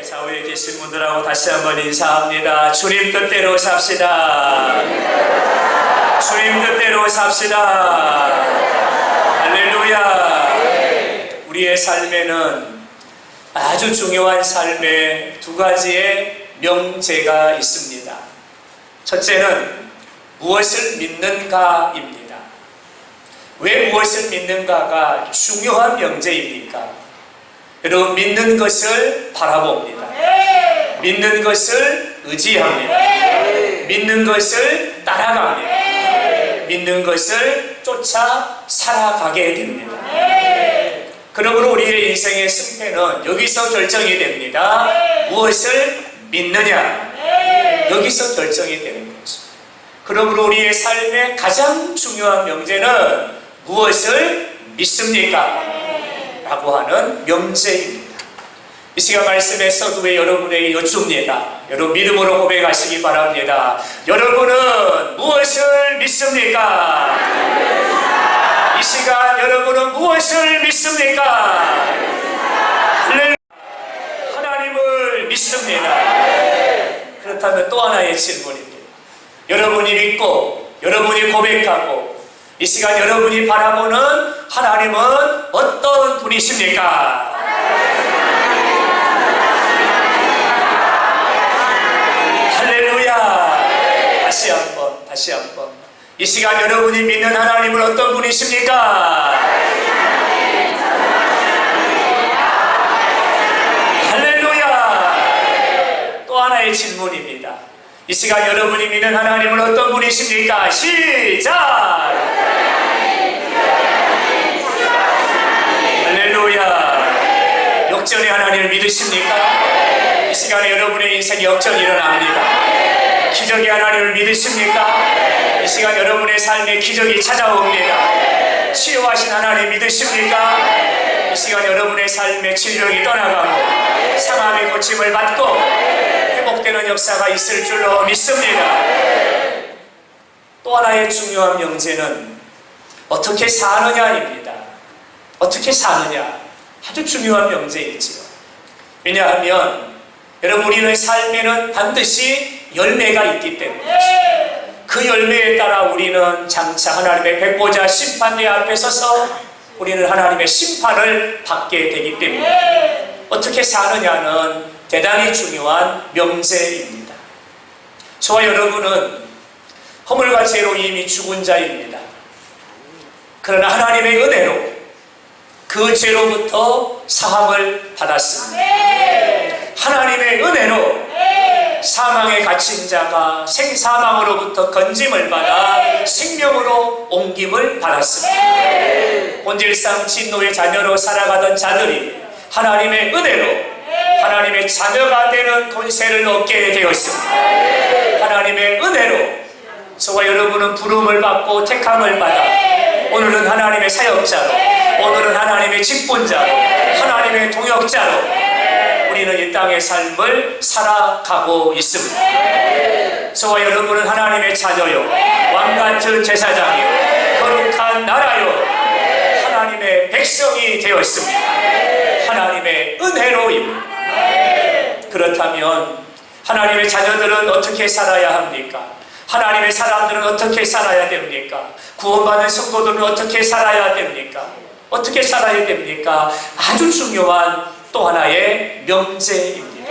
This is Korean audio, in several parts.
좌우에 계신 분들하고 다시 한번 인사합니다. 주님 뜻대로 삽시다. 주님 뜻대로 삽시다. 할렐루야. 우리의 삶에는 아주 중요한 삶의 두 가지의 명제가 있습니다. 첫째는 무엇을 믿는가입니다. 왜 무엇을 믿는가가 중요한 명제입니까? 여러분, 믿는 것을 바라봅니다. 믿는 것을 의지합니다. 믿는 것을 따라갑니다. 믿는 것을 쫓아 살아가게 됩니다. 그러므로 우리의 인생의 승패는 여기서 결정이 됩니다. 무엇을 믿느냐, 여기서 결정이 되는 거죠. 그러므로 우리의 삶의 가장 중요한 명제는 무엇을 믿습니까? 라고 하는 명제입니다. 이 시간 말씀의 서두에 여러분에게 여쭙니다. 여러분 믿음으로 고백하시기 바랍니다. 여러분은 무엇을 믿습니까? 이 시간 여러분은 무엇을 믿습니까? 하나님을 믿습니다. 그렇다면 또 하나의 질문입니다. 여러분이 믿고 여러분이 고백하고 이 시간 여러분이 바라보는 하나님은 어떤 분이십니까? 할렐루야. 다시 한번 이 시간 여러분이 믿는 하나님은 어떤 분이십니까? 할렐루야. 또 하나의 질문입니다. 이 시간 여러분이 믿는 하나님은 어떤 분이십니까? 시작! 할렐루야. 역전의 하나님을 믿으십니까? 이 시간에 여러분의 인생에 역전이 일어납니다. 기적의 하나님을 믿으십니까? 이 시간 여러분의 삶에 기적이 찾아옵니다. 치유하신 하나님 믿으십니까? 이 시간 여러분의 삶에 질병이 떠나가고 상함의 고침을 받고 회복되는 역사가 있을 줄로 믿습니다. 또 하나의 중요한 명제는 어떻게 사느냐입니다. 어떻게 사느냐, 아주 중요한 명제이지요. 왜냐하면 여러분, 우리의 삶에는 반드시 열매가 있기 때문이죠. 그 열매에 따라 우리는 장차 하나님의 백보자 심판대 앞에 서서 우리는 하나님의 심판을 받게 되기 때문에 어떻게 사느냐는 대단히 중요한 명제입니다. 저와 여러분은 허물과 죄로 이미 죽은 자입니다. 그러나 하나님의 은혜로 그 죄로부터 사함을 받았습니다. 하나님의 은혜로 사망에 갇힌 자가 생사망으로부터 건짐을 받아 생명으로 옮김을 받았습니다. 본질상 진노의 자녀로 살아가던 자들이 하나님의 은혜로 하나님의 자녀가 되는 권세를 얻게 되었습니다. 하나님의 은혜로 저와 여러분은 부름을 받고 택함을 받아 오늘은 하나님의 사역자로, 오늘은 하나님의 직분자로, 하나님의 동역자로 우리는 이 땅의 삶을 살아가고 있습니다. 저와 여러분은 하나님의 자녀요, 왕같은 제사장이요, 거룩한 나라요, 하나님의 백성이 되었습니다. 하나님의 은혜로입니다. 그렇다면 하나님의 자녀들은 어떻게 살아야 합니까? 하나님의 사람들은 어떻게 살아야 됩니까? 구원받은 성도들은 어떻게 살아야 됩니까? 어떻게 살아야 됩니까? 아주 중요한 또 하나의 명제입니다.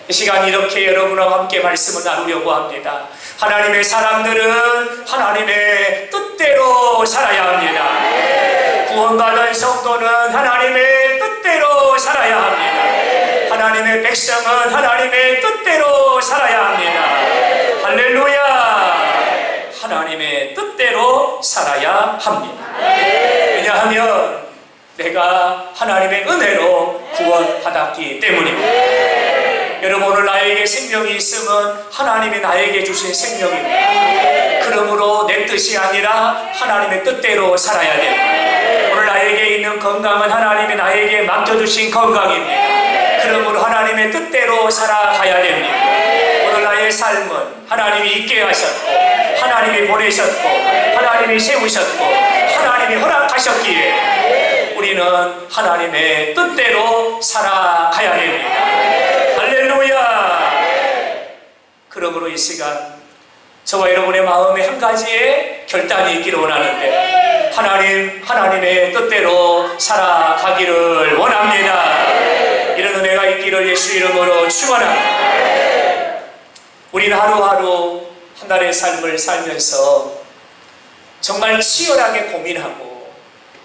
이 시간 이렇게 여러분과 함께 말씀을 나누려고 합니다. 하나님의 사람들은 하나님의 뜻대로 살아야 합니다. 구원받은 성도는 하나님의 뜻대로 살아야 합니다. 하나님의 백성은 하나님의 뜻대로 살아야 합니다. 할렐루야. 하나님의 뜻대로 살아야 합니다. 왜냐하면 내가 하나님의 은혜로 구원받았기 때문입니다. 여러분, 오늘 나에게 생명이 있으면 하나님이 나에게 주신 생명입니다. 그러므로 내 뜻이 아니라 하나님의 뜻대로 살아야 됩니다. 오늘 나에게 있는 건강은 하나님이 나에게 맡겨주신 건강입니다. 그러므로 하나님의 뜻대로 살아가야 됩니다. 오늘 나의 삶은 하나님이 있게 하셨고 하나님이 보내셨고 하나님이 세우셨고 하나님이 허락하셨기에 우리는 하나님의 뜻대로 살아가야 됩니다. 그러므로 이 시간 저와 여러분의 마음에 한 가지의 결단이 있기를 원하는데, 하나님의 뜻대로 살아가기를 원합니다. 이런 은혜가 있기를 예수 이름으로 축원합니다. 우리는 하루하루 한 달의 삶을 살면서 정말 치열하게 고민하고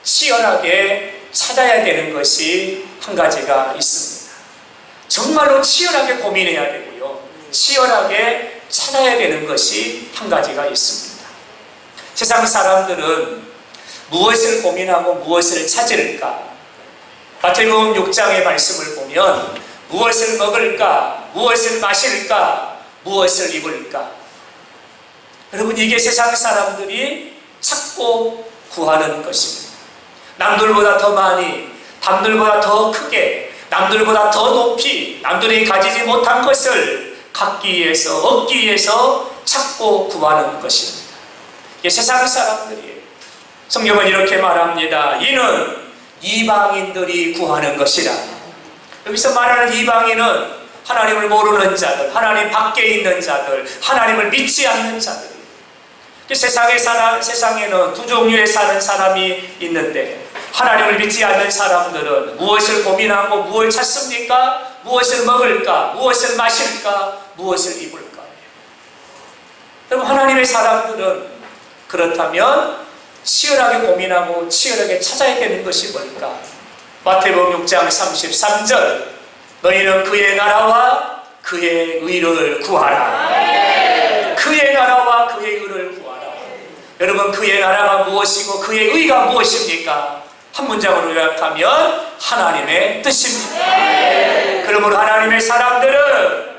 치열하게 찾아야 되는 것이 한 가지가 있습니다. 정말로 치열하게 고민해야 되고요, 치열하게 찾아야 되는 것이 한 가지가 있습니다. 세상 사람들은 무엇을 고민하고 무엇을 찾을까? 마태복음 6장의 말씀을 보면 무엇을 먹을까? 무엇을 마실까? 무엇을 입을까? 여러분, 이게 세상 사람들이 찾고 구하는 것입니다. 남들보다 더 많이, 남들보다 더 크게, 남들보다 더 높이, 남들이 가지지 못한 것을 갖기 위해서, 얻기 위해서 찾고 구하는 것입니다. 이게 세상 사람들이에요. 성경은 이렇게 말합니다. 이는 이방인들이 구하는 것이라. 여기서 말하는 이방인은 하나님을 모르는 자들, 하나님 밖에 있는 자들, 하나님을 믿지 않는 자들. 세상에는 두 종류의 사는 사람이 있는데, 하나님을 믿지 않는 사람들은 무엇을 고민하고 무엇을 찾습니까? 무엇을 먹을까? 무엇을 마실까? 무엇을 입을까? 여러분, 하나님의 사람들은 그렇다면 치열하게 고민하고 치열하게 찾아야 되는 것이 뭘까? 마태복음 6장 33절, 너희는 그의 나라와 그의 의를 구하라. 그의 나라와 그의 의를 구하라. 여러분, 그의 나라가 무엇이고 그의 의가 무엇입니까? 한 문장으로 요약하면 하나님의 뜻입니다. 그러므로 하나님의 사람들은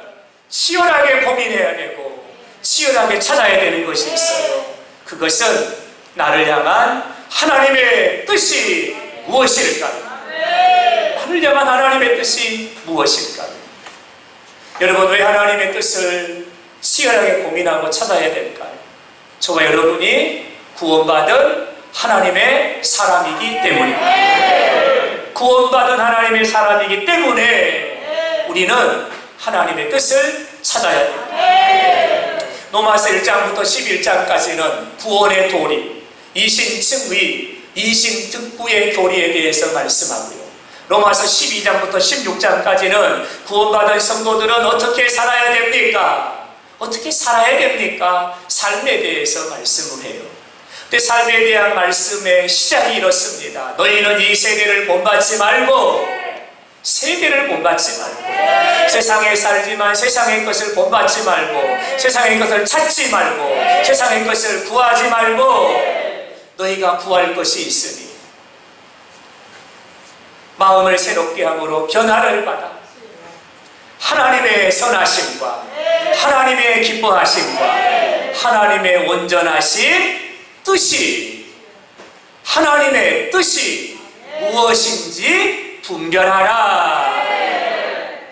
치열하게 고민해야 되고 치열하게 찾아야 되는 것이 있어요. 그것은 나를 향한 하나님의 뜻이 무엇일까요? 나를 향한 하나님의 뜻이 무엇일까요? 여러분, 왜 하나님의 뜻을 치열하게 고민하고 찾아야 될까요? 저와 여러분이 구원받은 하나님의 사람이기 때문입니다. 구원받은 하나님의 사람이기 때문에 우리는 하나님의 뜻을 찾아야 됩니다. 로마서 1장부터 11장까지는 구원의 도리, 이신승의, 이신득부의 도리에 대해서 말씀하고요, 로마서 12장부터 16장까지는 구원받은 성도들은 어떻게 살아야 됩니까? 어떻게 살아야 됩니까? 삶에 대해서 말씀을 해요. 근데 삶에 대한 말씀의 시작이 이렇습니다. 너희는 이 세대를 본받지 말고, 세대를 본받지 말고, 세상에 살지만 세상의 것을 본받지 말고, 세상의 것을 찾지 말고, 세상의 것을 구하지 말고, 너희가 구할 것이 있으니 마음을 새롭게 함으로 변화를 받아 하나님의 선하심과 하나님의 기뻐하심과 하나님의 온전하신 뜻이, 하나님의 뜻이 무엇인지 분별하라.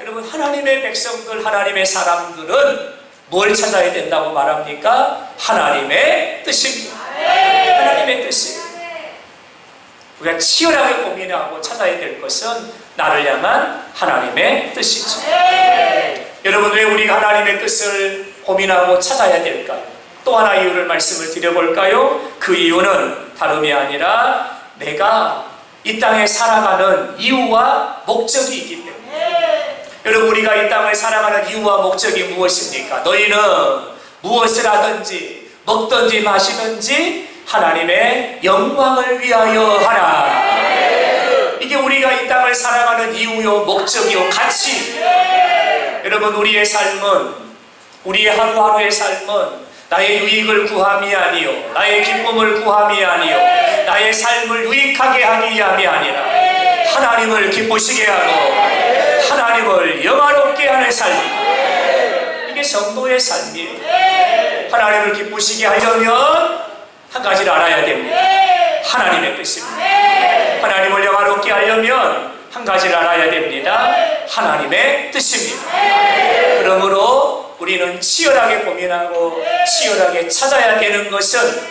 여러분, 하나님의 백성들, 하나님의 사람들은 뭘 찾아야 된다고 말합니까? 하나님의 뜻입니다. 하나님의 뜻입니다. 우리가 치열하게 고민하고 찾아야 될 것은 나를 향한 하나님의 뜻이죠. 여러분, 왜 우리가 하나님의 뜻을 고민하고 찾아야 될까요? 또 하나 이유를 말씀을 드려볼까요? 그 이유는 다름이 아니라 내가 이 땅에 살아가는 이유와 목적이 있기 때문에. 여러분, 우리가 이 땅을 살아가는 이유와 목적이 무엇입니까? 너희는 무엇을 하든지 먹든지 마시든지 하나님의 영광을 위하여 하라. 이게 우리가 이 땅을 살아가는 이유요, 목적이요, 가치. 여러분, 우리의 삶은, 우리의 하루하루의 삶은 나의 유익을 구함이 아니요, 나의 기쁨을 구함이 아니요, 나의 삶을 유익하게 하기 위함이 아니라 하나님을 기쁘시게 하고 하나님을 영화롭게 하는 삶. 이게 성도의 삶이에요. 하나님을 기쁘시게 하려면 한 가지를 알아야 됩니다. 하나님의 뜻입니다. 하나님을 영화롭게 하려면 한 가지를 알아야 됩니다. 하나님의 뜻입니다. 그러므로 우리는 치열하게 고민하고 치열하게 찾아야 되는 것은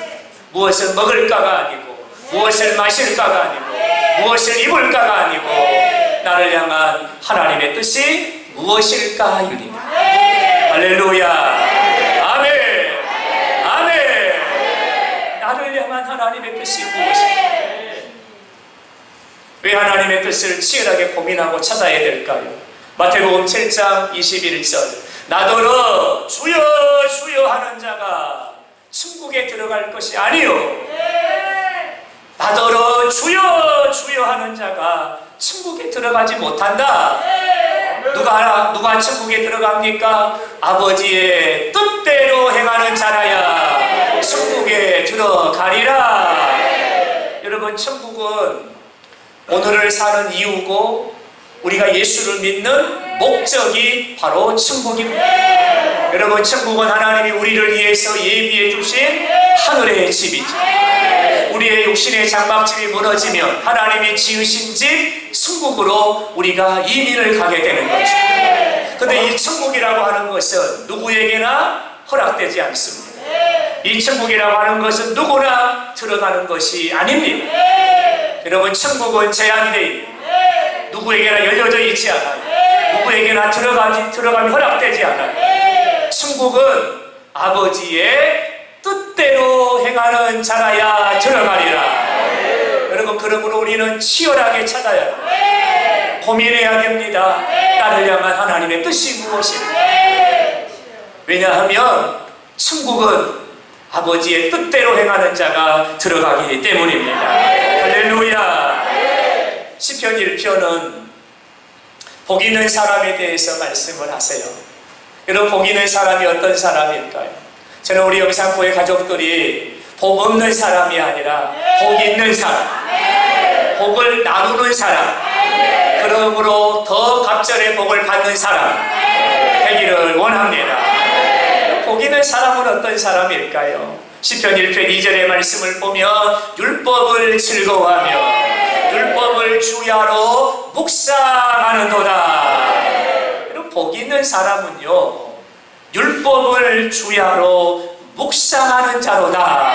무엇을 먹을까가 아니고, 무엇을 마실까가 아니고, 무엇을 입을까가 아니고, 나를 향한 하나님의 뜻이 무엇일까입니다. 할렐루야. 하나님의 뜻이 무엇인가? 왜 하나님의 뜻을 치열하게 고민하고 찾아야 될까요? 마태복음 7장 21절 나더러 주여 주여 하는 자가 천국에 들어갈 것이 아니요 나더러 주여 주여 하는 자가 천국에 들어가지 못한다. 누가 천국에 들어갑니까? 아버지의 뜻대로 행하는 자라야 천국에 들어가리라. 여러분, 천국은 오늘을 사는 이유고 우리가 예수를 믿는 목적이 바로 천국입니다. 여러분, 천국은 하나님이 우리를 위해서 예비해 주신 하늘의 집이죠. 우리의 육신의 장막집이 무너지면 하나님이 지으신 집 천국으로 우리가 이민을 가게 되는 거죠. 그런데 이 천국이라고 하는 것은 누구에게나 허락되지 않습니다. 이 천국이라고 하는 것은 누구나 들어가는 것이 아닙니다. 여러분, 천국은 제한이 되어 있습니다. 누구에게나 열려져 있지 않아요. 누구에게나 들어가면 허락되지 않아요. 천국은 아버지의 뜻대로 행하는 자라야 들어가리라. 여러분, 그러므로 우리는 치열하게 찾아야 합니다. 고민해야 됩니다. 나를 향한 하나님의 뜻이 무엇인가? 왜냐하면 천국은 아버지의 뜻대로 행하는 자가 들어가기 때문입니다. 할렐루야. 시편 1편은 복 있는 사람에 대해서 말씀을 하세요. 여러분, 복 있는 사람이 어떤 사람일까요? 저는 우리 영산교회 가족들이 복 없는 사람이 아니라 복 있는 사람, 복을 나누는 사람, 그러므로 더 갑절의 복을 받는 사람 되기를 원합니다. 복 있는 사람은 어떤 사람일까요? 시편 1편 2절의 말씀을 보면 율법을 즐거워하며 율법을 주야로 묵상하는도다. 여러분, 복 있는 사람은요, 율법을 주야로 묵상하는 자로다.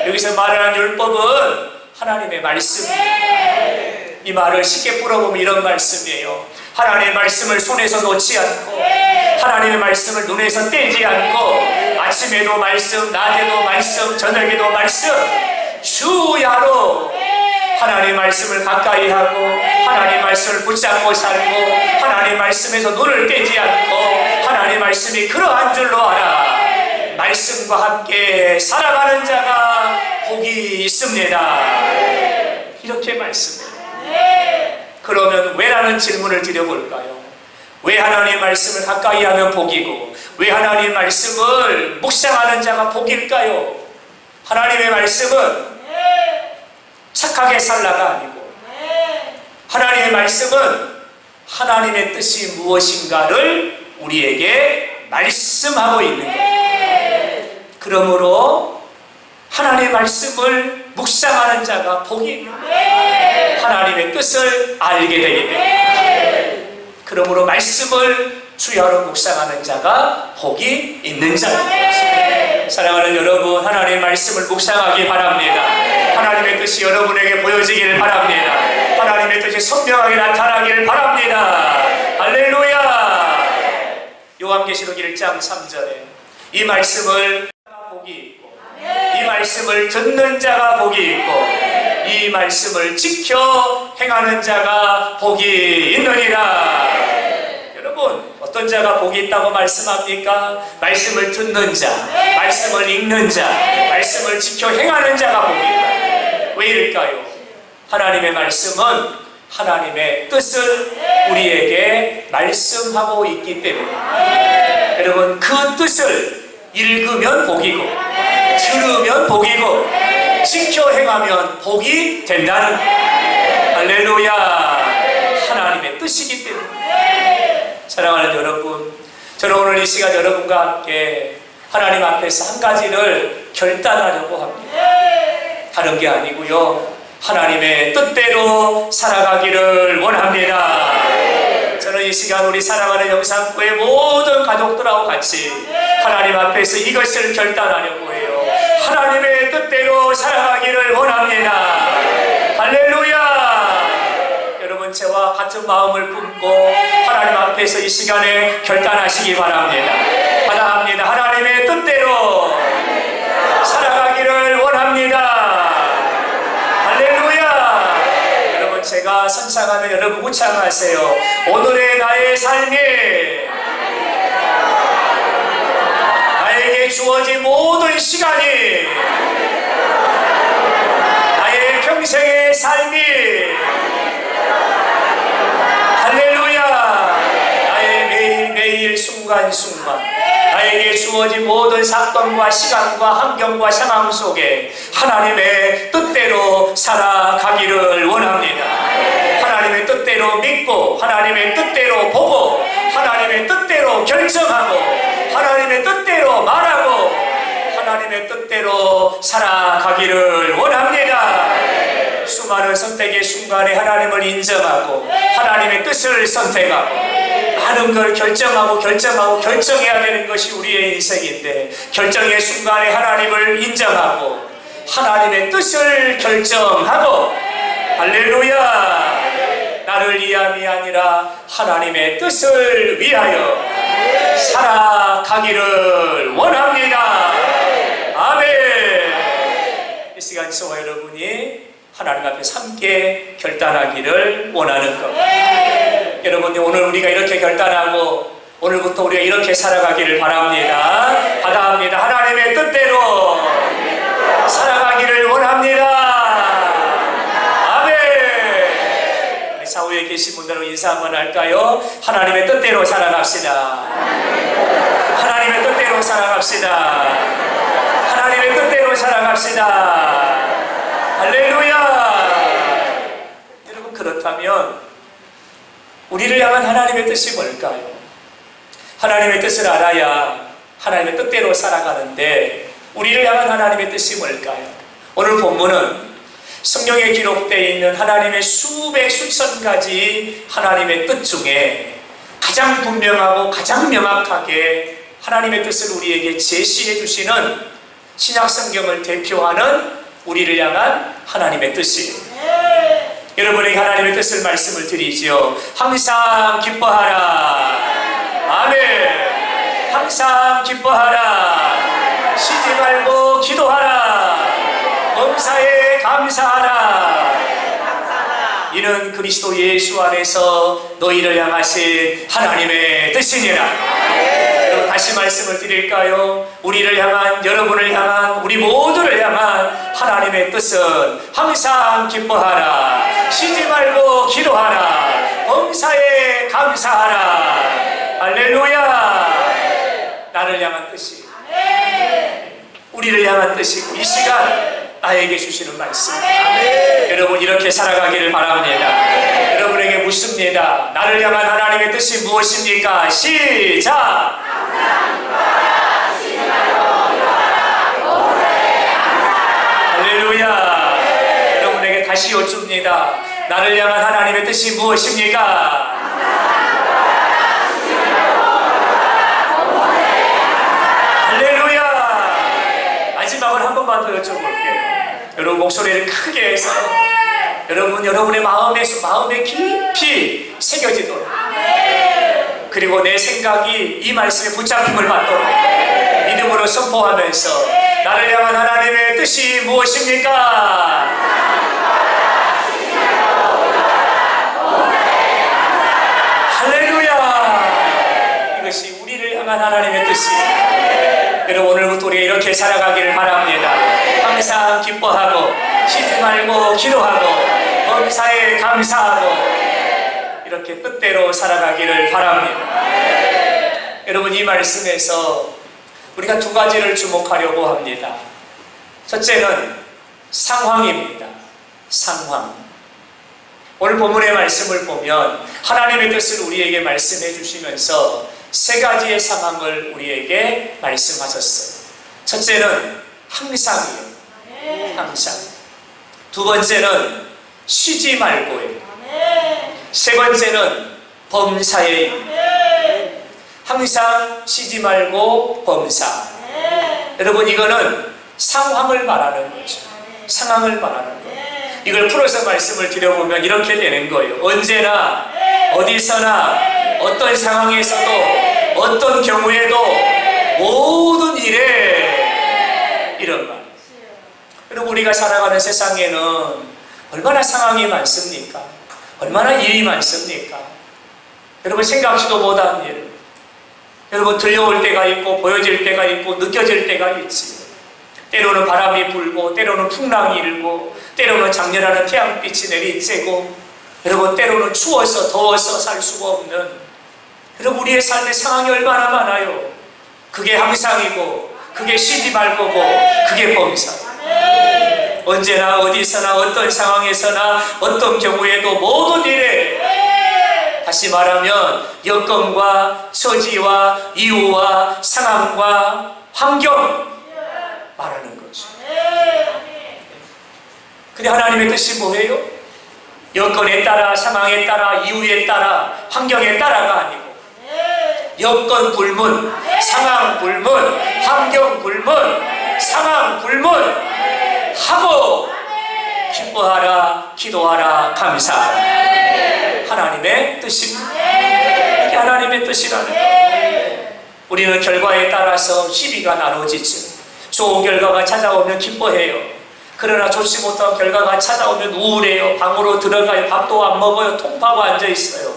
여기서 말하는 율법은 하나님의 말씀입니다. 이 말을 쉽게 풀어보면 이런 말씀이에요. 하나님의 말씀을 손에서 놓지 않고 하나님의 말씀을 눈에서 떼지 않고 아침에도 말씀, 낮에도 말씀, 저녁에도 말씀 주야로 하나님의 말씀을 가까이 하고 하나님의 말씀을 붙잡고 살고 하나님의 말씀에서 눈을 떼지 않고 하나님의 말씀이 그러한 줄로 알아 말씀과 함께 살아가는 자가 복이 있습니다. 이렇게 말씀해요. 그러면 왜라는 질문을 드려볼까요? 왜 하나님의 말씀을 가까이 하면 복이고 왜 하나님의 말씀을 묵상하는 자가 복일까요? 하나님의 말씀은 착하게 살라가 아니고 하나님의 말씀은 하나님의 뜻이 무엇인가를 우리에게 말씀하고 있는 거예요. 그러므로 하나님의 말씀을 묵상하는 자가 복이 하나님의 뜻을 알게 되게 됩니다. 그러므로 말씀을 주야로 묵상하는 자가 복이 있는 자입니다. 사랑하는 여러분, 하나님의 말씀을 묵상하기 바랍니다. 하나님의 뜻이 여러분에게 보여지기를 바랍니다. 하나님의 뜻이 선명하게 나타나기를 바랍니다. 할렐루야. 요한계시록 1장 3절에 이 말씀을 복이 있고 이 말씀을 듣는 자가 복이 있고 이 말씀을 지켜 행하는 자가 복이 있느니라. 여러분, 어떤 자가 복이 있다고 말씀합니까? 말씀을 듣는 자, 말씀을 읽는 자, 말씀을 지켜 행하는 자가 복이 있다. 왜 이럴까요? 하나님의 말씀은 하나님의 뜻을 우리에게 말씀하고 있기 때문에 여러분, 그 뜻을 읽으면 복이고 들으면 복이고 지켜 행하면 복이 된다는 할렐루야. 하나님의 뜻이기 때문에 사랑하는 여러분, 저는 오늘 이 시간 여러분과 함께 하나님 앞에서 한 가지를 결단하려고 합니다. 다른 게 아니고요, 하나님의 뜻대로 살아가기를 원합니다. 저는 이 시간 우리 사랑하는 영산교회 모든 가족들하고 같이 하나님 앞에서 이것을 결단하려고 해요. 하나님의 뜻대로 살아가기를 원합니다. 할렐루야. 여러분, 저와 같은 마음을 품고 하나님 앞에서 이 시간에 결단하시기 바랍니다. 하나님의 뜻대로 살아가기를 원합니다. 제가 선창하면 여러분 우창하세요. 오늘의 나의 삶이 나에게 주어진 모든 시간이 나의 평생의 삶이 할렐루야 나의 매일매일 순간순간 나에게 주어진 모든 사건과 시간과 환경과 상황 속에 하나님의 뜻대로 살아가기를 원합니다. 하나님의 뜻대로 믿고 하나님의 뜻대로 보고 하나님의 뜻대로 결정하고 하나님의 뜻대로 말하고 하나님의 뜻대로 살아가기를 원합니다. 수많은 선택의 순간에 하나님을 인정하고 하나님의 뜻을 선택하고 많은 걸 결정해야 되는 것이 우리의 인생인데 결정의 순간에 하나님을 인정하고 하나님의 뜻을 결정하고 할렐루야 나를 위함이 아니라 하나님의 뜻을 위하여 살아가기를 원합니다. 아멘. 이 시간 저와 여러분이 하나님 앞에서 함께 결단하기를 원하는 것. 여러분 오늘 우리가 이렇게 결단하고 오늘부터 우리가 이렇게 살아가기를 바랍니다. 바랍니다. 하나님의 뜻대로 살아가기를 원합니다. 아멘. 우리 사후에 계신 분들은 인사 한번 할까요? 하나님의 뜻대로 살아갑시다. 하나님의 뜻대로 살아갑시다. 하나님의 뜻대로 살아갑시다. 할렐루야. 여러분 그렇다면 우리를 향한 하나님의 뜻이 뭘까요? 하나님의 뜻을 알아야 하나님의 뜻대로 살아가는데 우리를 향한 하나님의 뜻이 뭘까요? 오늘 본문은 성경에 기록되어 있는 하나님의 수백 수천 가지 하나님의 뜻 중에 가장 분명하고 가장 명확하게 하나님의 뜻을 우리에게 제시해 주시는 신약 성경을 대표하는 우리를 향한 하나님의 뜻이에요. 여러분에게 하나님의 뜻을 말씀을 드리지요. 항상 기뻐하라. 아멘. 항상 기뻐하라. 쉬지 말고 기도하라. 범사에 감사하라. 이는 그리스도 예수 안에서 너희를 향하신 하나님의 뜻이니라. 여러분 다시 말씀을 드릴까요? 우리를 향한, 여러분을 향한, 우리 모두를 향한 하나님의 뜻은 항상 기뻐하라. 쉬지 말고 기도하라. 범사에 감사하라. 할렐루야. 나를 향한 뜻이, 우리를 향한 뜻이고 이 시간 나에게 주시는 말씀. 여러분 이렇게 살아가기를 바랍니다. 여러분에게 묻습니다. 나를 향한 하나님의 뜻이 무엇입니까? 시작! 할렐루야. 여러분에게 다시 여쭙니다. 나를 향한 하나님의 뜻이 무엇입니까? 할렐루야. 마지막으로 한 번만 더 여쭤볼게요. 여러분 목소리를 크게 해서 여러분의 마음에 깊이 새겨지도록, 그리고 내 생각이 이 말씀에 붙잡힘을 받도록 믿음으로 선포하면서 나를 향한 하나님의 뜻이 무엇입니까? 할렐루야. 이것이 우리를 향한 하나님의 뜻이에요. 여러분 오늘부터 우리가 이렇게 살아가기를 바랍니다. 항상 기뻐하고 쉬지 말고 기도하고 범사에 감사하고 이렇게 뜻대로 살아가기를 바랍니다. 여러분 이 말씀에서 우리가 두 가지를 주목하려고 합니다. 첫째는 상황입니다. 상황. 오늘 본문의 말씀을 보면 하나님의 뜻을 우리에게 말씀해 주시면서 세 가지의 상황을 우리에게 말씀하셨어요. 첫째는 항상이에요. 항상. 두 번째는 쉬지 말고예요. 세 번째는 범사예요. 항상, 쉬지 말고, 범사. 여러분 이거는 상황을 말하는 거죠. 상황을 말하는 거예요. 이걸 풀어서 말씀을 드려보면 이렇게 되는 거예요. 언제나 어디서나 어떤 상황에서도 어떤 경우에도 모든 일에 이런 말. 여러분 우리가 살아가는 세상에는 얼마나 상황이 많습니까? 얼마나 일이 많습니까? 여러분 생각지도 못한 일, 여러분 들려올 때가 있고 보여질 때가 있고 느껴질 때가 있지. 때로는 바람이 불고 때로는 풍랑이 일고 때로는 장렬하는 태양빛이 내리쬐고 여러분 때로는 추워서 더워서 살 수가 없는 여러분 우리의 삶의 상황이 얼마나 많아요. 그게 항상이고 그게 쉬지 말 거고 그게 범사. 언제나 어디서나 어떤 상황에서나 어떤 경우에도 모든 일에 다시 말하면 여건과 처지와 이유와 상황과 환경 말하는 거죠. 근데 하나님의 뜻이 뭐예요? 여건에 따라 상황에 따라 이유에 따라 환경에 따라가 아니고 여건 불문, 상황 불문, 환경 불문, 상황 불문 하고 기뻐하라, 기도하라, 감사하라. 하나님의 뜻입니다. 이게 하나님의 뜻이라는 거예요. 우리는 결과에 따라서 시비가 나눠지죠. 좋은 결과가 찾아오면 기뻐해요. 그러나 좋지 못한 결과가 찾아오면 우울해요. 방으로 들어가요. 밥도 안 먹어요. 통파고 앉아있어요.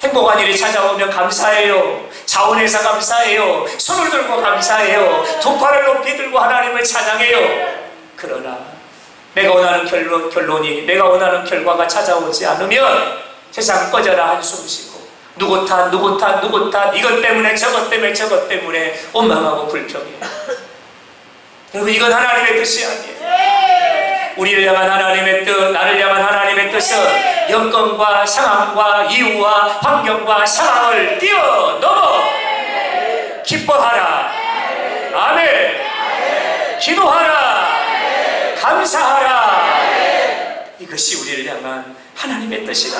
행복한 일이 찾아오면 감사해요. 자원해서 감사해요. 손을 들고 감사해요. 두 팔을 높이 들고 하나님을 찬양해요. 그러나 내가 원하는 결론이 내가 원하는 결과가 찾아오지 않으면 세상 꺼져라 한숨 쉬고 누구 탓 이것 때문에 저것 때문에 원망하고 불평해. 여러분 이건 하나님의 뜻이 아니에요. 우리를 향한 하나님의 뜻, 나를 향한 하나님의 뜻은 여건과 상황과 이유와 환경과 상황을 뛰어넘어 기뻐하라, 아멘, 기도하라, 감사하라. 이것이 우리를 향한 하나님의 뜻이다.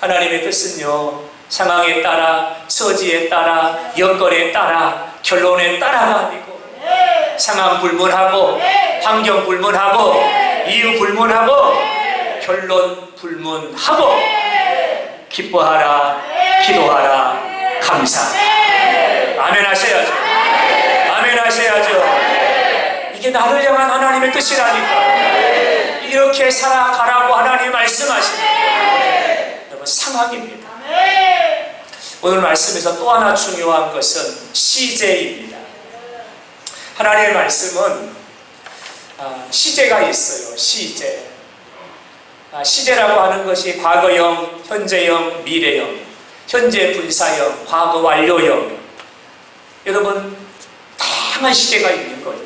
하나님의 뜻은요 상황에 따라 처지에 따라 여건에 따라 결론에 따라가 아니고 상황 불문하고 환경 불문하고 이유 불문하고 결론 불문하고 기뻐하라, 기도하라, 감사하라. 아멘 하셔야죠. 아멘 하셔야죠. 이게 나를 향한 하나님의 뜻이라니까. 이렇게 살아가라고 하나님 말씀하십니다. 여러분 상황입니다. 오늘 말씀에서 또 하나 중요한 것은 시제입니다. 하나님의 말씀은 시제가 있어요. 시제. 시제라고 하는 것이 과거형, 현재형, 미래형, 현재 분사형, 과거 완료형. 여러분 다양한 시제가 있는 거예요.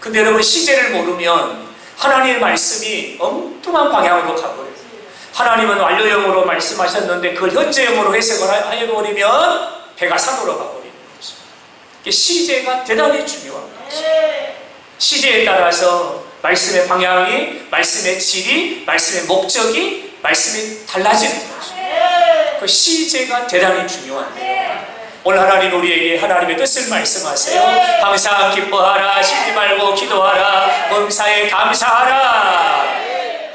근데 여러분 시제를 모르면 하나님의 말씀이 엉뚱한 방향으로 가버려요. 하나님은 완료형으로 말씀하셨는데 그걸 현재형으로 해석을 해버리면 배가 산으로 가버리는 거죠. 시제가 대단히 중요한 거죠. 시제에 따라서 말씀의 방향이, 말씀의 질이, 말씀의 목적이, 말씀이 달라지는 거죠. 그 시제가 대단히 중요한 거예요. 오늘 하나님 우리에게 하나님의 뜻을 말씀하세요. 항상 기뻐하라, 쉬지 말고 기도하라, 범사에 감사하라.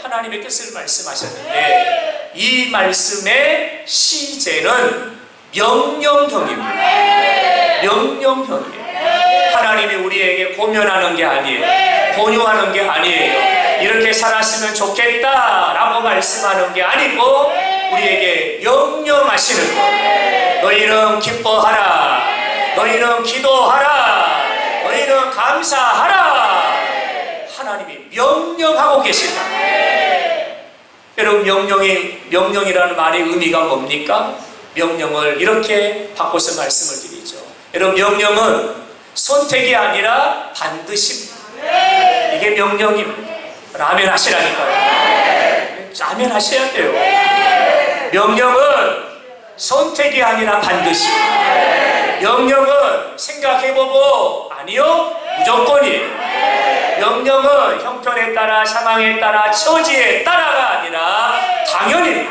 하나님의 뜻을 말씀하셨는데 이 말씀의 시제는 명령형입니다. 명령형이에요. 하나님이 우리에게 고면하는 게 아니에요. 권유하는 게 아니에요. 이렇게 살았으면 좋겠다라고 말씀하는 게 아니고 우리에게 명령하시는 거예요. 너희는 기뻐하라, 너희는 기도하라, 너희는 감사하라. 하나님이 명령하고 계신다. 여러분 명령이라는 말의 의미가 뭡니까? 명령을 이렇게 바꿔서 말씀을 드리죠. 여러분 명령은 선택이 아니라 반드시입니다. 이게 명령입니다. 아멘 하시라니까요. 아멘 하셔야 돼요. 명령은 선택이 아니라 반드시. 명령은 생각해보고 아니요 무조건이에요. 명령은 형편에 따라 상황에 따라 처지에 따라가 아니라 당연히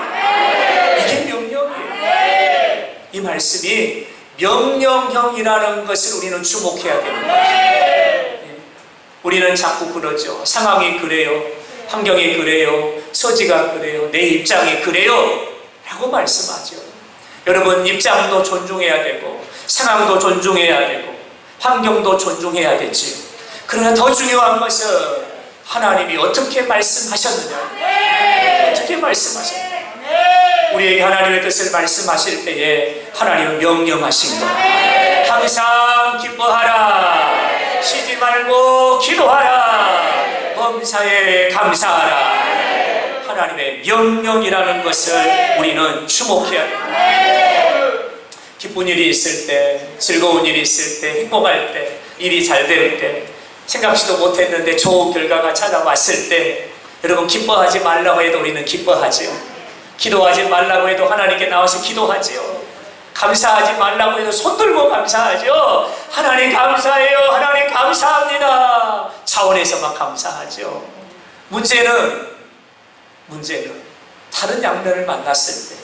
이게 명령이에요. 이 말씀이 명령형이라는 것을 우리는 주목해야 되는 거예요. 우리는 자꾸 그러죠. 상황이 그래요, 환경이 그래요, 처지가 그래요, 내 입장이 그래요 라고 말씀하죠. 여러분 입장도 존중해야 되고 상황도 존중해야 되고 환경도 존중해야 되지. 그러나 더 중요한 것은 하나님이 어떻게 말씀하셨느냐? 어떻게 말씀하셨느냐? 우리에게 하나님의 뜻을 말씀하실 때에 하나님은 명령하신 것. 항상 기뻐하라. 쉬지 말고 기도하라. 범사에 감사하라. 하나님의 명령이라는 것을 우리는 주목해야 합니다. 기쁜 일이 있을 때, 즐거운 일이 있을 때, 행복할 때, 일이 잘 될 때, 생각지도 못했는데 좋은 결과가 찾아왔을 때, 여러분 기뻐하지 말라고 해도 우리는 기뻐하지요. 기도하지 말라고 해도 하나님께 나와서 기도하지요. 감사하지 말라고 해도 손들고 감사하죠. 하나님 감사해요. 하나님 감사합니다. 차원에서만 감사하죠. 문제는 다른 양면을 만났을 때,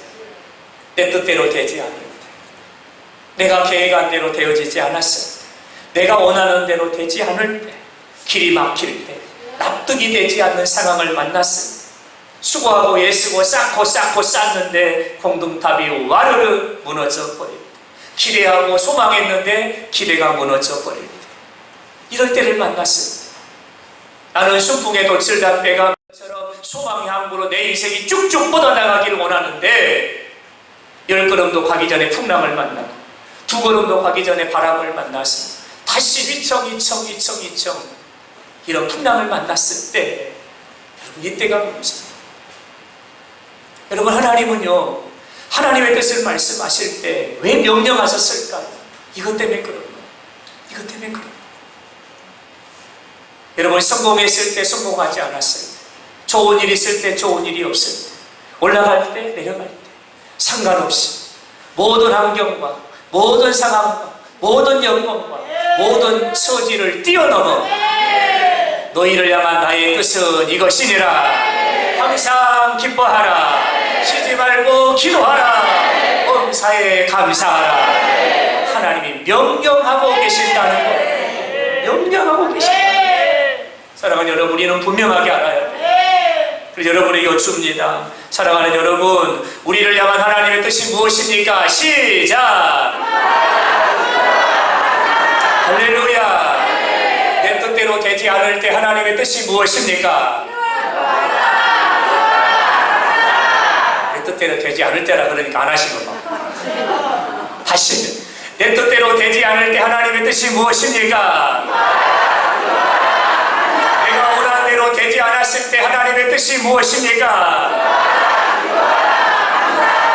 내 뜻대로 되지 않을 때, 내가 계획한 대로 되어지지 않았을 때, 내가 원하는 대로 되지 않을 때, 길이 막힐 때, 납득이 되지 않는 상황을 만났을 때, 수고하고 애쓰고 쌓고 쌓는데 공동탑이 와르르 무너져 버릴 때, 기대하고 소망했는데 기대가 무너져 버릴 때, 이럴 때를 만났을 때, 나는 순풍에 돛을 담배가 처럼 소망의 항구로 내 인생이 쭉쭉 뻗어나가기를 원하는데 10걸음도 가기 전에 풍랑을 만나고 2걸음도 가기 전에 바람을 만나서 다시 이청 이런 풍랑을 만났을 때, 여러분 이때가 문제입니다. 여러분 하나님은요, 하나님의 뜻을 말씀하실 때 왜 명령하셨을까요? 이것 때문에 그런 거예요. 이것 때문에 그런 거예요. 여러분 성공했을 때 성공하지 않았을 때, 좋은 일이 있을 때 좋은 일이 없을 때, 올라갈 때 내려갈 때 상관없이 모든 환경과 모든 상황과 모든 영광과 모든 처지를 뛰어넘어 너희를 향한 나의 뜻은 이것이니라. 항상 기뻐하라. 쉬지 말고 기도하라. 범사에 감사하라. 하나님이 명령하고 계신다는 거예요. 명령하고 계신다. 사랑하는 여러분, 우리는 분명하게 알아야 돼요. 그래서 여러분에게 여쭙니다. 사랑하는 여러분, 우리를 향한 하나님의 뜻이 무엇입니까? 시작! 할렐루야! 내 뜻대로 되지 않을 때 하나님의 뜻이 무엇입니까? 내 뜻대로 되지 않을 때라 그러니까 안 하시는 거. 다시, 내 뜻대로 되지 않을 때 하나님의 뜻이 무엇입니까? 내가 원하는 대로 되지 않았을 때 하나님의 뜻이 무엇입니까?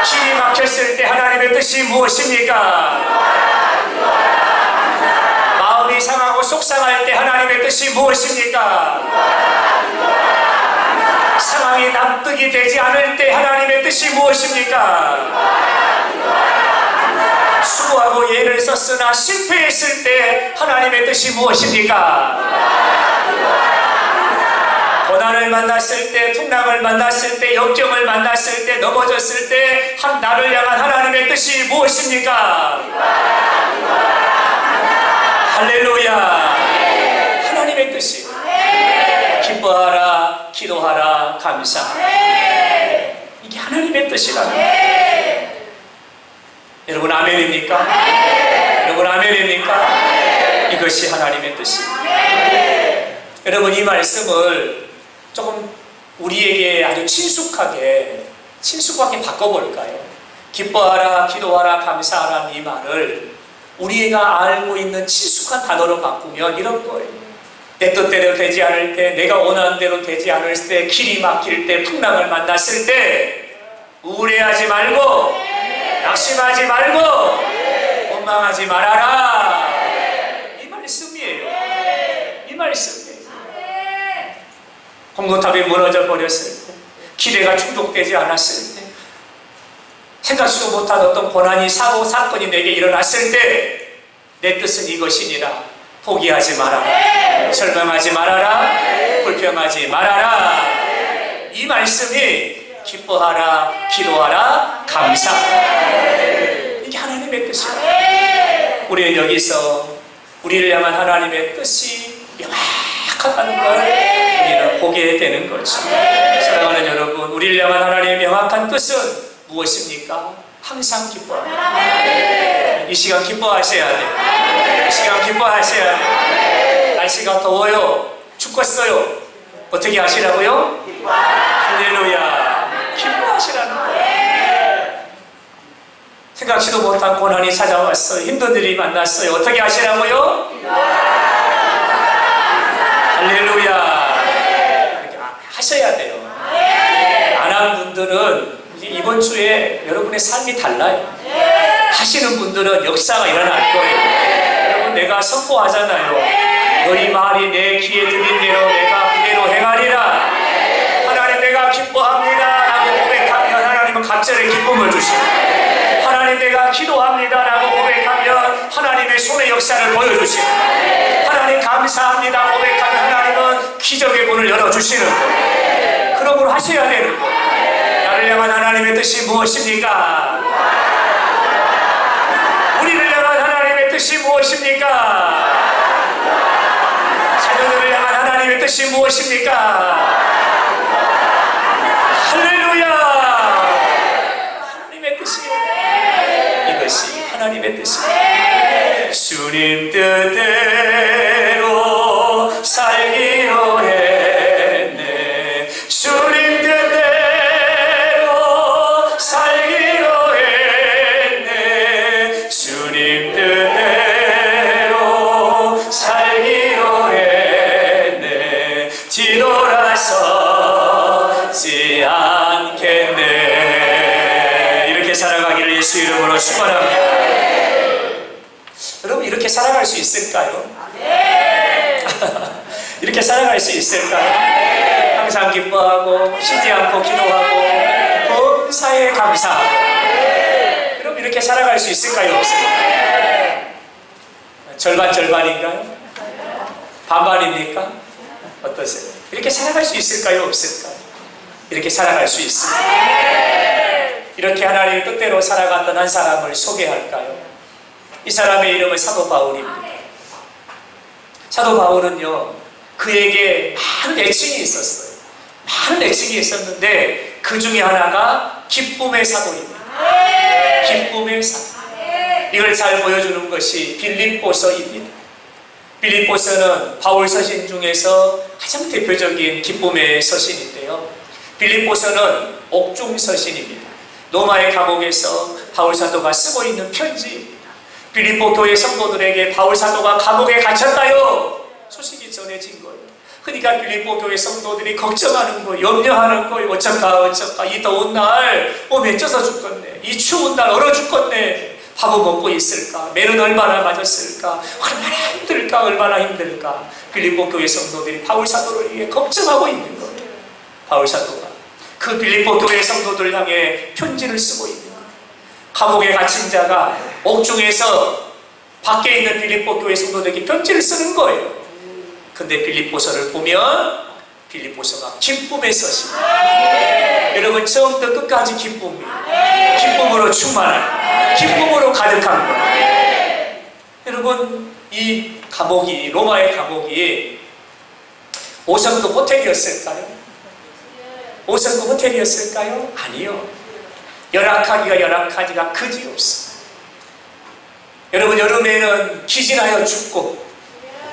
길이 막혔을 때 하나님의 뜻이 무엇입니까? 마음이 상하고 속상할 때 하나님의 뜻이 무엇입니까? 상황이 납득이 되지 않을 때 하나님의 뜻이 무엇입니까? 수고하고 예를 썼으나 실패했을 때 하나님의 뜻이 무엇입니까? 고난을 만났을 때, 풍랑을 만났을 때, 역경을 만났을 때, 넘어졌을 때 나를 향한 하나님의 뜻이 무엇입니까? 할렐루야! 하나님의 뜻이 기뻐하라, 기도하라, 감사하라. 이게 하나님의 뜻이라는 거예요. 여러분 아멘입니까? 여러분 아멘입니까? 이것이 하나님의 뜻입니다. 여러분 이 말씀을 조금 우리에게 아주 친숙하게 바꿔볼까요? 기뻐하라, 기도하라, 감사하라 이 말을 우리가 알고 있는 친숙한 단어로 바꾸면 이런 거예요. 내 뜻대로 되지 않을 때, 내가 원하는 대로 되지 않을 때, 길이 막힐 때, 풍랑을 만났을 때 우울해하지 말고 낙심하지 말고 원망하지 말아라. 이 말씀이에요. 이 말씀이에요. 공동탑이 무너져 버렸을 때, 기대가 충족되지 않았을 때, 생각지도 못한 어떤 고난이 사건이 내게 일어났을 때 내 뜻은 이것이니라. 포기하지 말아라. 절망하지 말아라. 불평하지 말아라. 이 말씀이 기뻐하라, 기도하라, 감사하라. 이게 하나님의 뜻이에요. 우리는 여기서 우리를 향한 하나님의 뜻이 명확하다는 걸 우리는 보게 되는 거죠. 사랑하는 여러분, 우리를 향한 하나님의 명확한 뜻은 무엇입니까? 항상 기뻐하라. 이 시간 기뻐하셔야 돼. 이 시간 기뻐하셔야 돼. 날씨가 더워요. 죽겠어요. 어떻게 하시라고요? 할렐루야. 기뻐하시라는 거예요. 생각지도 못한 고난이 찾아왔어요. 힘든 일이 만났어요. 어떻게 하시라고요? 할렐루야. 이렇게 하셔야 돼요. 안 한 분들은 이번 주에 여러분의 삶이 달라요. 하시는 분들은 역사가 일어날 거예요. 여러분, 내가 선포하잖아요. 너희 말이 내 귀에 들린 대로 내가 그대로 행하리라. 하나님, 내가 기뻐합니다 라고 고백하면 하나님은 갑자기 기쁨을 주시고, 하나님, 내가 기도합니다 라고 고백하면 하나님의 손의 역사를 보여주시고, 하나님 감사합니다 고백하면 하나님은 기적의 문을 열어주시는 거예요. 그런 걸 하셔야 되는 거예요. 나를 향한 하나님의 뜻이 무엇입니까? 우리를 향한 하나님의 뜻이 무엇입니까? 자녀들을 향한 하나님의 뜻이 무엇입니까? 할렐루야. 하나님의 뜻이요. 이것이 하나님의 뜻이요. 주님 뜻대로 살기로 했네. 주님 뜻대로 살기로 했네. 주님 뜻대로 살기로 했네. 뒤돌아서지 않겠네. 이렇게 살아가기를 예수 이름으로 축원합니다. 여러분, 이렇게 살아갈 수 있을까요? 이렇게 살아갈 수 있을까요? 항상 기뻐하고 쉬지 않고 기도하고 범사에 감사하고. 여러분, 이렇게 살아갈 수 있을까요? 없을까요? 절반인가요? 반반입니까? 어떠세요? 이렇게 살아갈 수 있을까요? 없을까요? 이렇게 살아갈 수 있습니다. 이렇게 하나님의 뜻대로 살아갔던 한 사람을 소개할까요? 이 사람의 이름은 사도 바울입니다. 사도 바울은요, 그에게 많은 애칭이 있었어요. 많은 애칭이 있었는데 그 중에 하나가 기쁨의 사도입니다. 기쁨의 사도. 이걸 잘 보여주는 것이 빌립보서입니다. 빌립보서는 바울 서신 중에서 가장 대표적인 기쁨의 서신인데요. 빌립보서는 옥중 서신입니다. 로마의 감옥에서 바울 사도가 쓰고 있는 편지입니다. 빌립보 교회 성도들에게 바울 사도가 감옥에 갇혔다요 소식이 전해진 거예요. 그러니까 빌립보 교회 성도들이 걱정하는 거예요. 염려하는 거예요. 어쩔까 이 더운 날 몸에 쪄서 죽겠네. 이 추운 날 얼어 죽겠네. 밥은 먹고 있을까? 매는 얼마나 맞았을까? 얼마나 힘들까? 빌립보 교회 성도들이 바울 사도를 위해 걱정하고 있는 거예요. 바울 사도가 그 빌립보 교회 성도들 향해 편지를 쓰고 있는 거예요. 감옥에 갇힌 자가 옥중에서 밖에 있는 빌립보 교회 성도들에게 편지를 쓰는 거예요. 근데 빌립보서를 보면 빌립보서가 기쁨의 서신이에요. 여러분, 처음부터 끝까지 기쁨이에요. 기쁨으로 충만한, 기쁨으로 가득한 거예요. 여러분, 이 감옥이, 로마의 감옥이 5성급 호텔이었을까요? 5성급 호텔이었을까요? 아니요. 열악하기가 그지없어. 여러분, 여름에는 기진하여 죽고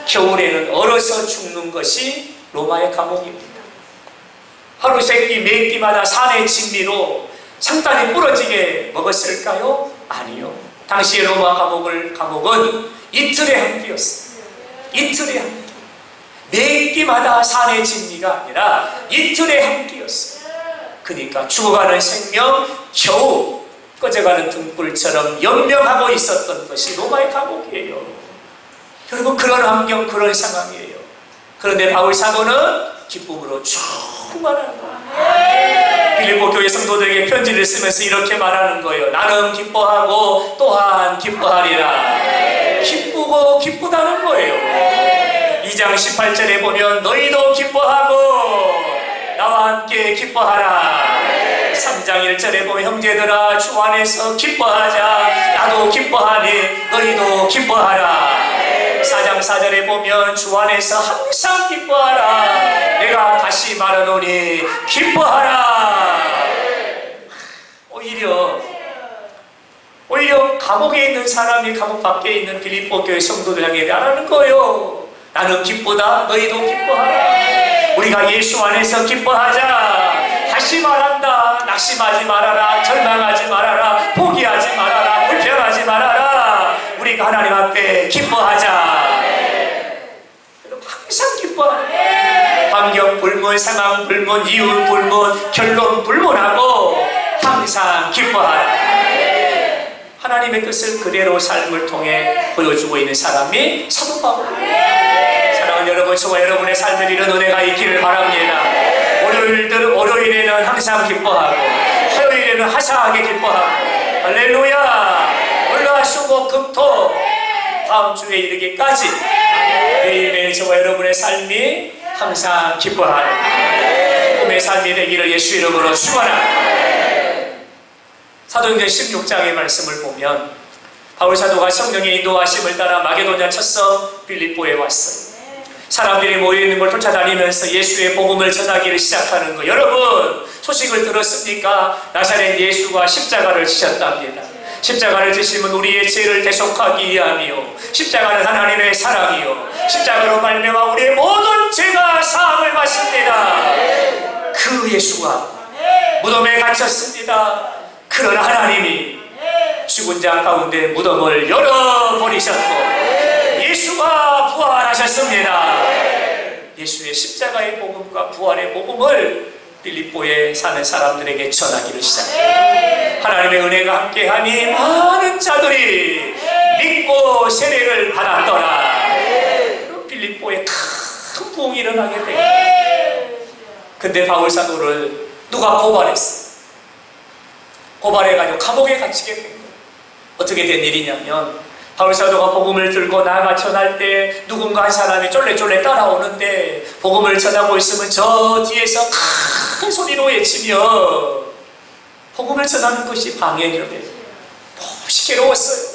겨울에는 얼어서 죽는 것이 로마의 감옥입니다. 하루 세끼 몇 끼마다 산의 진미로 상단이 부러지게 먹었을까요? 아니요. 당시의 로마 감옥은 이틀에 한 끼였어요. 이틀에 한 끼. 몇 끼마다 산의 진미가 아니라 이틀에 한 끼였어요. 그러니까 죽어가는 생명, 겨우 꺼져가는 등불처럼 연명하고 있었던 것이 로마의 감옥이에요. 여러분, 그런 환경, 그런 상황이에요. 그런데 바울 사도는 기쁨으로 충만한 거예요. 빌립보 교회 성도들에게 편지를 쓰면서 이렇게 말하는 거예요. 나는 기뻐하고 또한 기뻐하리라. 기쁘고 기쁘다는 거예요. 2장 18절에 보면 너희도 기뻐하고 나와 함께 기뻐하라. 3장 1절에 보면 형제들아 주 안에서 기뻐하자. 나도 기뻐하니 너희도 기뻐하라. 4장 4절에 보면 주 안에서 항상 기뻐하라. 내가 다시 말하노니 기뻐하라. 오히려 감옥에 있는 사람이 감옥 밖에 있는 빌립보 교회 성도들 향해 말하는 거예요. 나는 기쁘다. 너희도 기뻐하라. 우리가 예수 안에서 기뻐하자. 다시 말한다. 낙심하지 말아라. 절망하지 말아라. 포기하지 말아라. 불평하지 말아라. 우리가 하나님 앞에 기뻐하자. 항상 기뻐하라. 환경 불문, 상황 불문, 이유 불문, 결론 불문하고 항상 기뻐하라. 하나님의 뜻을 그대로 삶을 통해 보여주고 있는 사람이 사도 바울. 사랑하는 여러분, 저와 여러분의 삶에 이런 은혜가 있기를 바랍니다. 월요일에는 항상 기뻐하고 화요일에는 화사하게 기뻐하고 할렐루야. 월화수목 금토 다음 주에 이르기까지 매일매일 저와 여러분의 삶이 항상 기뻐하는 기쁨의 삶이 되기를 예수 이름으로 축원합니다. 사도행전 16장의 말씀을 보면 바울 사도가 성령의 인도하심을 따라 마게도냐 쳤서 빌립보에 왔어요. 사람들이 모여있는 걸 쫓아다니면서 예수의 복음을 전하기를 시작하는 거. 여러분 소식을 들었습니까? 나사렛 예수가 십자가를 지셨답니다. 십자가를 지시면 우리의 죄를 대속하기 위함이요, 십자가는 하나님의 사랑이요, 십자가로 말미암아 우리의 모든 죄가 사함을 받습니다. 그 예수가 무덤에 갇혔습니다. 그러나 하나님이 죽은 자 가운데 무덤을 열어버리셨고 예수가 부활하셨습니다. 예수의 십자가의 복음과 부활의 복음을 빌립보에 사는 사람들에게 전하기를 시작해요. 하나님의 은혜가 함께하니 많은 자들이 믿고 세례를 받았더라. 빌립보에 큰 부흥이 일어나게 돼요. 근데 바울 사도를 누가 고발했어요. 고발해가지고 감옥에 갇히게 된 거예요. 어떻게 된 일이냐면 바울 사도가 복음을 들고 나아가 전할 때 누군가 한 사람이 쫄래쫄래 따라오는데 복음을 전하고 있으면 저 뒤에서 큰 소리로 외치며 복음을 전하는 것이 방해를 해요. 몹시 괴로웠어요.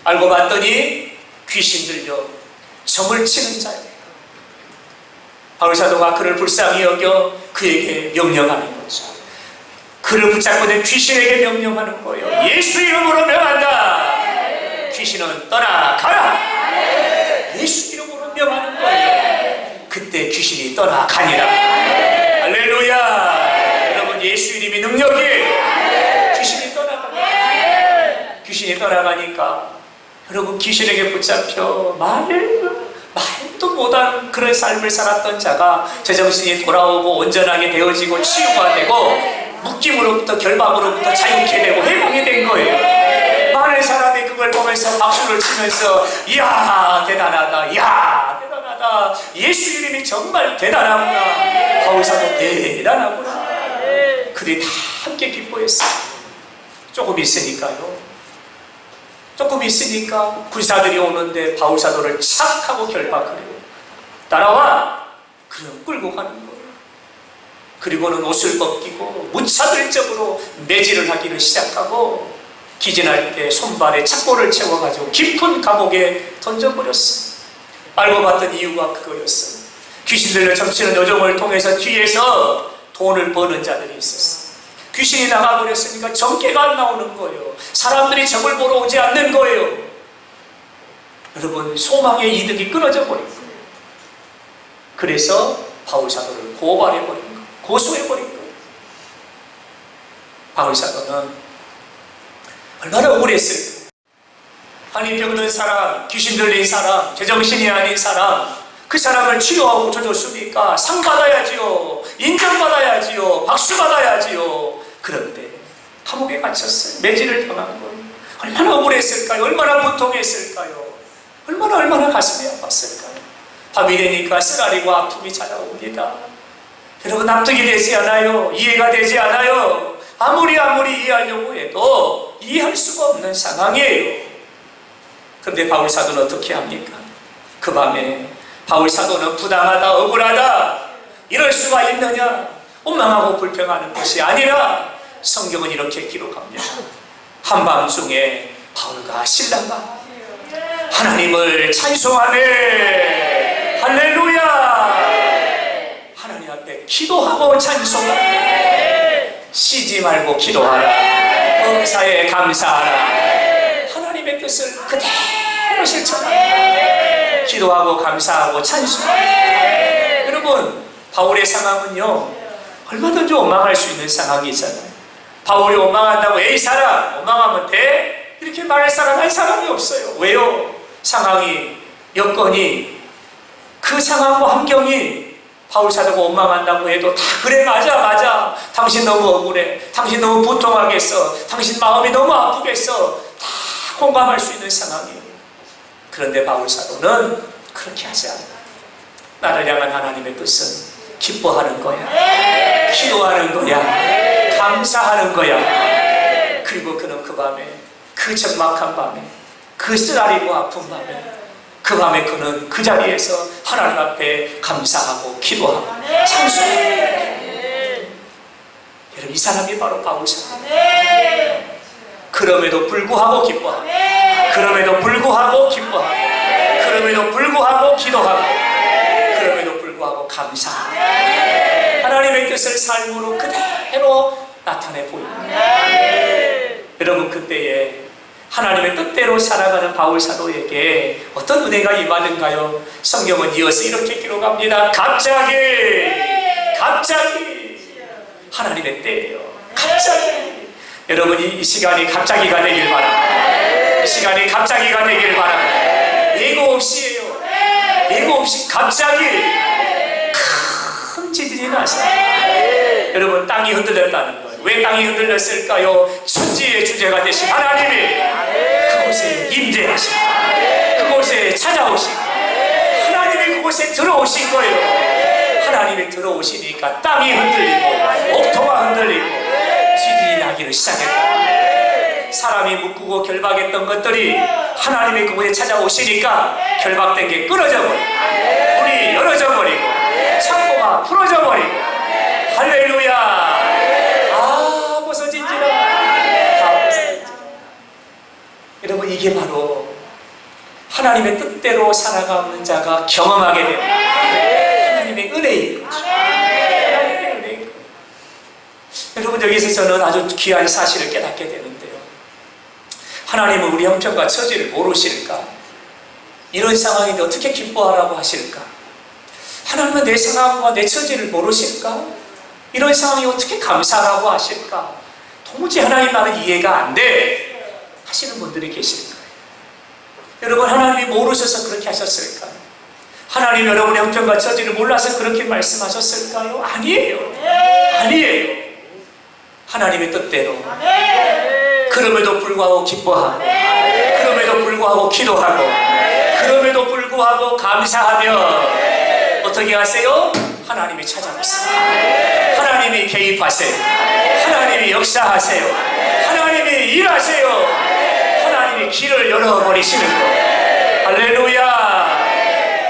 알고 봤더니 귀신 들려 점을 치는 자예요. 바울 사도가 그를 불쌍히 여겨 그에게 명령하는 거죠. 그를 붙잡고 있는 귀신에게 명령하는 거예요. 예수 이름으로 명한다. 귀신은 떠나가라. 예수 이름으로 명하는 거예요. 그때 귀신이 떠나가니라. 할렐루야. 여러분 예수 이름이 능력이에요. 귀신이 떠나가니까. 귀신이 떠나가니까 여러분 귀신에게 붙잡혀 말도 못한 그런 삶을 살았던 자가 제정신이 돌아오고 온전하게 되어지고 치유가 되고 묶임으로부터 결박으로부터 자유케 되고 해방이 된 거예요. 많은 사람이 그걸 보면서 박수를 치면서 이야 대단하다, 이야 대단하다, 예수 이름이 정말 대단하구나, 바울 사도 대단하구나. 그들이 다 함께 기뻐했어요. 조금 있으니까 군사들이 오는데 바울 사도를 착 하고 결박을 해요. 따라와. 그럼 끌고 가는 거예요. 그리고는 옷을 벗기고 무차별적으로 매질을 하기를 시작하고 기진할 때 손발에 착고를 채워가지고 깊은 감옥에 던져버렸어요. 알고 봤던 이유가 그거였어요. 귀신 들려 점치는 요정을 통해서 뒤에서 돈을 버는 자들이 있었어요. 귀신이 나가버렸으니까 정계가 안 나오는 거예요. 사람들이 적을 보러 오지 않는 거예요. 여러분 소망의 이득이 끊어져 버린 거예요. 그래서 바울 사도를 고발해버린 거예요. 고소해버린 거예요. 바울 사도는 얼마나 억울했을까. 한이 병든 사람, 귀신 들린 사람, 제정신이 아닌 사람, 그 사람을 치료하고 고쳐줬으니까 상 받아야지요, 인정받아야지요, 박수 받아야지요. 그런데 감옥에 갇혔어요. 매질을 당한 거예요. 얼마나 억울했을까요? 얼마나 고통했을까요? 얼마나 가슴이 아팠을까요? 밤이 되니까 쓰라리고 아픔이 찾아옵니다. 여러분 납득이 되지 않아요. 이해가 되지 않아요. 아무리 이해하려고 해도 이해할 수가 없는 상황이에요. 그런데 바울 사도는 어떻게 합니까? 그 밤에 바울 사도는 부당하다, 억울하다, 이럴 수가 있느냐, 원망하고 불평하는 것이 아니라 성경은 이렇게 기록합니다. 한밤중에 바울과 신라가 하나님을 찬송하네. 할렐루야. 하나님 앞에 기도하고 찬송하네. 쉬지 말고 기도하라. 범사에 감사하라. 하나님의 뜻을 그대로 실천하라. 기도하고 감사하고 찬송하라. 여러분 바울의 상황은요, 얼마든지 원망할 수 있는 상황이잖아요. 바울이 원망한다고 에이 사람 원망하면 돼? 이렇게 말할 사람 한 사람이 없어요. 왜요? 상황이, 여건이, 그 상황과 환경이 바울 사도가 원망한다고 해도 다 그래 맞아 당신 너무 억울해, 당신 너무 분통하겠어, 당신 마음이 너무 아프겠어, 다 공감할 수 있는 상황이에요. 그런데 바울 사도는 그렇게 하지 않아요. 나를 향한 하나님의 뜻은 기뻐하는 거야, 기도하는 거야, 감사하는 거야. 그리고 그는 그 밤에, 그 적막한 밤에, 그 쓰라리고 아픈 밤에, 그 밤에 그는 그 자리에서 하나님 앞에 감사하고 기도하고 찬송해요. 여러분, 이 사람이 바로 바울 사도. 그럼에도 불구하고 기뻐하고, 그럼에도 불구하고 기뻐하고, 그럼에도 불구하고 기도하고, 그럼에도 불구하고 감사하고, 하나님의 뜻을 삶으로 그대로 나타내 보입니다. 여러분, 그때에 하나님의 뜻대로 살아가는 바울 사도에게 어떤 은혜가 임하는가요? 성경은 이어서 이렇게 기록합니다. 갑자기 하나님의 때예요. 갑자기. 여러분, 이 시간이 갑자기가 되길 바랍니다. 이 시간이 갑자기가 되길 바랍니다. 예고 없이예요. 예고 없이 갑자기 큰 지진이 났어요. 여러분, 땅이 흔들렸다는 거예요. 왜 땅이 흔들렸을까요? 천지의 주제가 되신 하나님이 그곳에 임재하시고, 그곳에 찾아오시고, 하나님이 그곳에 들어오신 거예요. 하나님이 들어오시니까 땅이 흔들리고 옥토가 흔들리고 지진이 나기를 시작했다. 사람이 묶고 결박했던 것들이 하나님이 그곳에 찾아오시니까 결박된 게 끊어져 버리고, 문이 열어져 버리고, 창고가 풀어져 버리고, 할렐루야. 여러분, 이게 바로 하나님의 뜻대로 살아가는 자가 경험하게 됩니다. 하나님의 은혜인 거죠. 하나님의 은혜인 거죠. 여러분, 여기서 저는 아주 귀한 사실을 깨닫게 되는데요, 하나님은 우리 형편과 처지를 모르실까? 이런 상황인데 어떻게 기뻐하라고 하실까? 하나님은 내 상황과 내 처지를 모르실까? 이런 상황이 어떻게 감사하라고 하실까? 도무지 하나님 말은 이해가 안 돼 하시는 분들이 계실 거예요. 여러분, 하나님이 모르셔서 그렇게 하셨을까요? 하나님 여러분의 형편과 처지를 몰라서 그렇게 말씀하셨을까요? 아니에요. 아니에요. 하나님의 뜻대로, 그럼에도 불구하고 기뻐하고, 그럼에도 불구하고 기도하고, 그럼에도 불구하고 감사하며 어떻게 하세요? 하나님이 찾아오세요. 하나님이 개입하세요. 하나님이 역사하세요. 하나님이 일하세요. 하나님이 길을 열어버리시는 거. 할렐루야.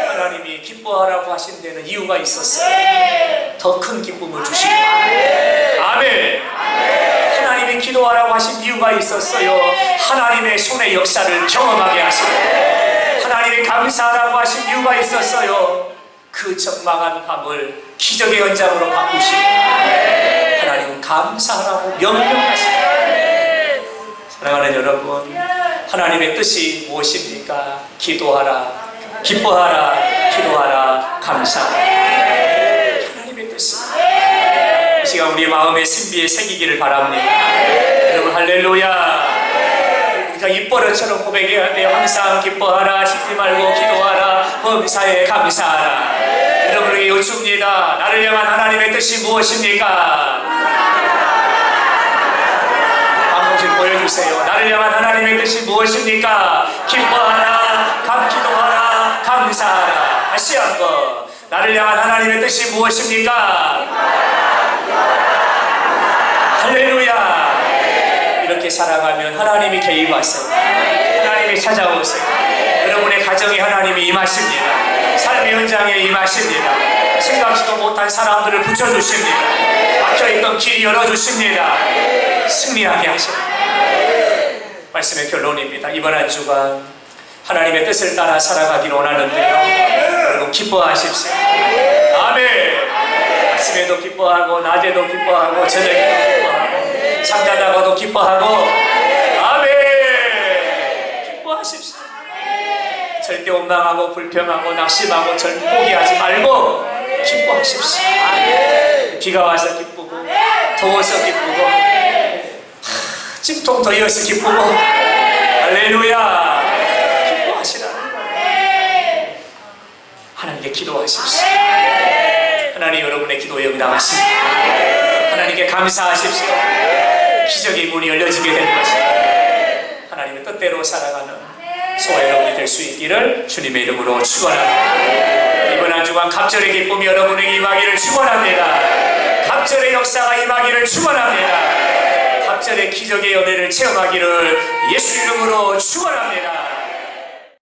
하나님이 기뻐하라고 하신 데는 이유가 있었어요. 더 큰 기쁨을 주시고, 아멘. 하나님이 기도하라고 하신 이유가 있었어요. 하나님의 손의 역사를 경험하게 하시고, 하나님이 감사하라고 하신 이유가 있었어요. 그 적망한 밤을 기적의 현장으로 바꾸시고, 하나님은 감사하라고 명령하시고. 사랑하는 여러분, 하나님의 뜻이 무엇입니까? 기도하라, 기뻐하라, 기도하라, 감사하라. 하나님의 뜻입니다. 이 시간 우리 마음에 신비에 새기기를 바랍니다. 여러분, 할렐루야. 우리가 입버릇처럼 고백해야 돼요. 항상 기뻐하라, 쉬지 말고 기도하라, 범사에 감사하라. 여러분에게 여쭙니다. 나를 향한 하나님의 뜻이 무엇입니까? 방송실 보여주세요. 나를 향한 하나님의 뜻이 무엇입니까? 기뻐하라, 기도하라, 감사하라. 다시 한번, 나를 향한 하나님의 뜻이 무엇입니까? 할렐루야. 이렇게 살아가면 하나님이 개입하세요. 하나님이 찾아오세요. 여러분의 가정에 하나님이 임하십니다. 삶의 현장에 임하십니다. 생각지도 못한 사람들을 붙여주십니다. 막혀있던 길이 열어주십니다. 승리하게 하십니다. 말씀의 결론입니다. 이번 한 주간 하나님의 뜻을 따라 살아가기를 원하는데요, 여러분 기뻐하십시오. 아멘. 아침에도 기뻐하고, 낮에도 기뻐하고, 저녁에도 기뻐하고, 잠자다가도 기뻐하고, 아멘. 기뻐하십시오. 절대 원망하고 불평하고 낙심하고 포기하지 말고 기뻐하십시오. 비가 와서 기쁘고 더워서 기쁘고 찜통 더위어서 기쁘고 할렐루야 기뻐하시라는 거예요. 하나님께 기도하십시오. 하나님 여러분의 기도에 응답하십니다. 하나님께 감사하십시오. 기적의 문이 열려지게 될 것입니다. 하나님의 뜻대로 살아가는 소와 여러분이 될 수 있기를 주님의 이름으로 축원합니다. 이번 한 주간 갑절의 기쁨이 여러분에게 임하기를 축원합니다. 갑절의 역사가 임하기를 축원합니다. 갑절의 기적의 연애를 체험하기를 예수 이름으로 축원합니다.